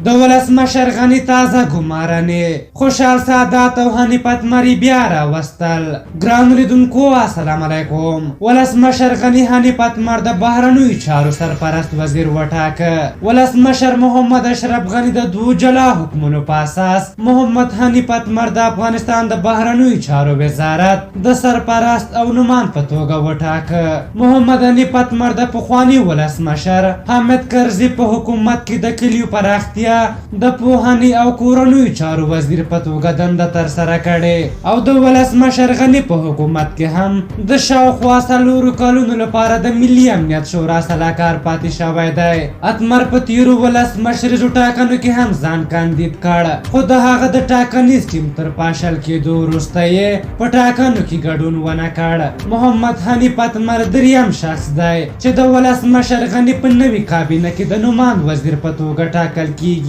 د ولسمشر غني تازه ګمارنې خوشحال سادات او حنیفت مري بیا راوستل. ګرانو لیدونکو السلام علیکم. ولسمشر غني حنیفت مر د بهرنیو چارو سرپرست وزیر وټاکه. ولسمشر محمد اشرف غني د دوه جلا حکمونو په اساس محمد حنیفت مر د افغانستان د بهرنیو چارو وزارت د سرپرست او نومان په توګه وټاکه. محمد حنیفت مر د پخواني ولسمشر حامد کرزي په حکومت کې د کلیو پراختیا د پوهنې او کورنیو چارو وزیر په توګه دنده ترسره کړې او د ولسمشر غني په حکومت کې هم د شاوخوا څلورو کلونو لپاره د ملي امنیت شورا سلاکار پاتې شوی دی. اتمر په تیرو ولسمشریزو ټاکنو کې هم ځان کاندید کړ، خو د هغه د ټاکنیز ټیم تر پاشل کېدو وروسته یې په ټاکنو کې ګډون ونه کړ. محمد حنیفت مر دریم شخص دی چې د ولسمشر غني په نوي کابینه کې د نومان وزیر په توګه ټاکل کیږي.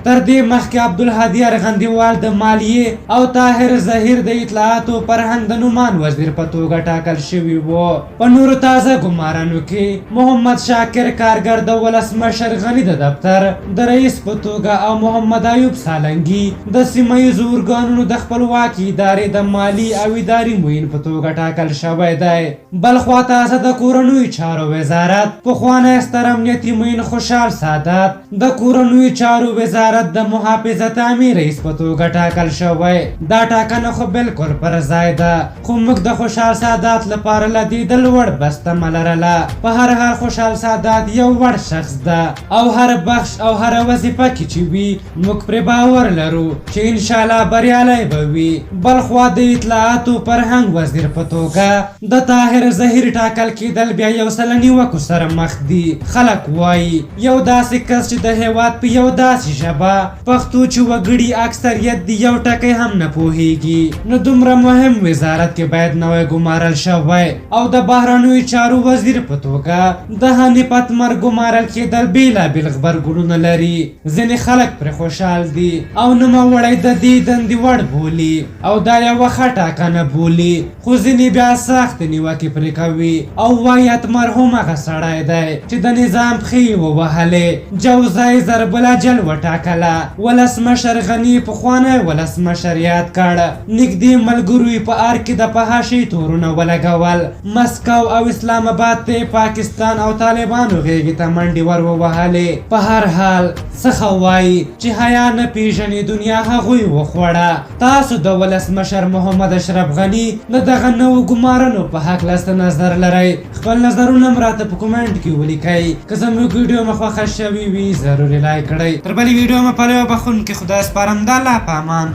تر دې مخکې عبدالهادي ارغندیوال د مالیې او طاهر ظهیر د اطلاعاتو فرهنګ د نومان وزیر په توګه ټاکل شوي وو. په نورو تازه ګمارنو کې محمد شاکر کارګر د ولسمشر غني د دفتر د رئیس په توګه او محمد ایوب سالنګي د سیمه ییزو ارګانونو د خپلواکي ادارې د مالی او اداري معین په توګه ټاکل شوی دی. بلخوا تازه د کورنیو چارو وزارت پخوانی ستر امنیتي معین خوشحال سادات د کورنیو چارو وزارت د محافظت عامې رئیس په توګه ټاکل شوی. دا ټاکنه خو بالکل پر ځای ده، خو موږ د خوشحال سادات لپاره له دې د لوړ بستمه لرله. په هر حال خوشحال سادات یو وړ شخص ده او هر بخش او هر وظیفه کې چې وي موږ پرې باور لرو چې انشاءالله بریالی به وي. بلخوا د اطلاعاتو فرهنګ وزیر په توګه د طاهر ظهیر ټاکل کېدل بیا یو سل نیوکو سره مخ دي. خلک وایي یو داسې کس چې د هیواد په یو داسې ژبه پښتو چې وګړي اکثریت دی یو ټکی هم نه پوهیږي، نو دومره مهم وزارت کې باید نوی ګمارل شوی او د بهرنیو چارو وزیر په توګه د حنیفت مر ګمارل کېدل بېلابېل غبرګونونه لري. ځینې خلک پرې خوشحال دي او نوموړی د دې دندې وړ بولي او دا یوه ښه ټاکنه بولي، خو ځینې بیا سختې نیوکې پرې کوي او وایي اتمر همغه سړی دی چې د نظام پښې یې ووهلې، جوزه یې ضربالجل وټاکله. ولسمشر غني پخوانی ولسمشر یاد کړ، نږدې ملګرو یې په ار کې د فحاشۍ تورونه ولګول. مسکو او اسلام آباد ته پاکستان او طالبانو غېږې ته منډې ور ووهلې. په هر حال څخه وایي چې حیا نه پیژني دنیا هغوی وخوړه. تاسو د ولسمشر محمد اشرف غني د دغه نوو ګمارنو په هکله څه نظر لرئ؟ خپل نظرونه هم راته په کومنټ کې ولیکئ. که زموږ ویډیو مو خوښه شوې وي ضروري لایک کړئ. تر بلې ویډیو مو پلوي بخښونکي خدای سپارم. د الله په امان.